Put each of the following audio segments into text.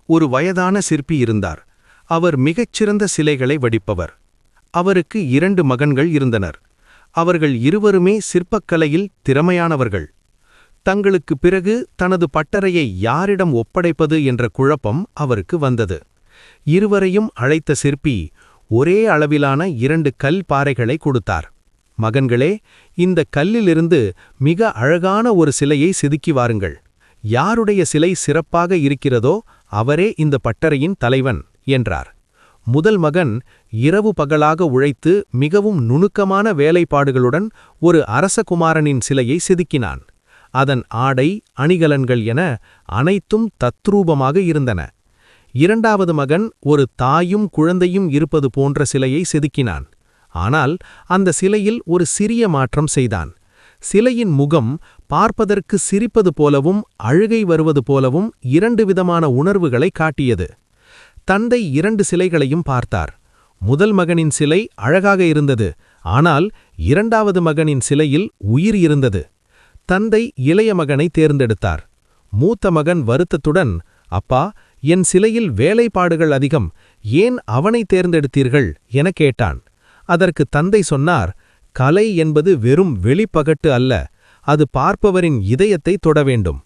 ஒரு வயதான சிற்பி இருந்தார். அவர் மிகச்சிறந்த சிலைகளை வடிப்பவர். அவருக்கு 2 மகன்கள் இருந்தனர். அவர்கள் இருவருமே சிற்பக்கலையில் திறமையானவர்கள். தங்களுக்கு பிறகு தனது பட்டறையை யாரிடம் ஒப்படைப்பது என்ற குழப்பம் அவருக்கு வந்தது. இருவரையும் அழைத்த சிற்பி ஒரே அளவிலான 2 கல் பாறைகளை கொடுத்தார். மகன்களே, இந்த கல்லிலிருந்து மிக அழகான ஒரு சிலையை செதுக்கி வாருங்கள். யாருடைய சிலை சிறப்பாக இருக்கிறதோ அவரே இந்த பட்டறையின் தலைவன் என்றார். முதல் மகன் இரவு பகலாக உழைத்து மிகவும் நுணுக்கமான வேலைப்பாடுகளுடன் ஒரு அரசகுமாரனின் சிலையை செதுக்கினான். அதன் ஆடை, அணிகலன்கள் என அனைத்தும் தத்ரூபமாக இருந்தன. இரண்டாவது மகன் ஒரு தாயும் குழந்தையும் இருப்பது போன்ற சிலையை செதுக்கினான். ஆனால் அந்த சிலையில் ஒரு சிறிய மாற்றம் செய்தான். சிலையின் முகம் பார்ப்பதற்கு சிரிப்பது போலவும் அழுகை வருவது போலவும் 2 விதமான உணர்வுகளை காட்டியது. தந்தை 2 சிலைகளையும் பார்த்தார். முதல் மகனின் சிலை அழகாக இருந்தது. ஆனால் இரண்டாவது மகனின் சிலையில் உயிர் இருந்தது. தந்தை இளைய மகனை தேர்ந்தெடுத்தார். மூத்த மகன் வருத்தத்துடன், அப்பா, என் சிலையில் வேலைப்பாடுகள் அதிகம், ஏன் அவனை தேர்ந்தெடுத்தீர்கள் என கேட்டான். அதற்கு தந்தை சொன்னார், கலை என்பது வெறும் வெளிப்பகட்டு அல்ல, அது பார்ப்பவரின் இதயத்தை தொட வேண்டும்.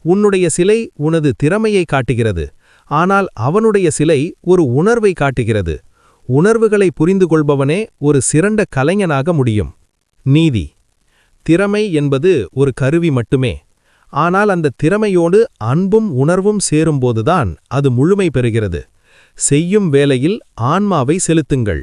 உன்னுடைய சிலை உனது திறமையை காட்டுகிறது, ஆனால் அவனுடைய சிலை ஒரு உணர்வை காட்டுகிறது. உணர்வுகளை புரிந்து கொள்பவனே ஒரு சிறந்த கலைஞனாக முடியும். நீதி: திறமை என்பது ஒரு கருவி மட்டுமே. ஆனால் அந்த திறமையோடு அன்பும் உணர்வும் சேரும்போதுதான் அது முழுமை பெறுகிறது. செய்யும் வேலையில் ஆன்மாவை செலுத்துங்கள்.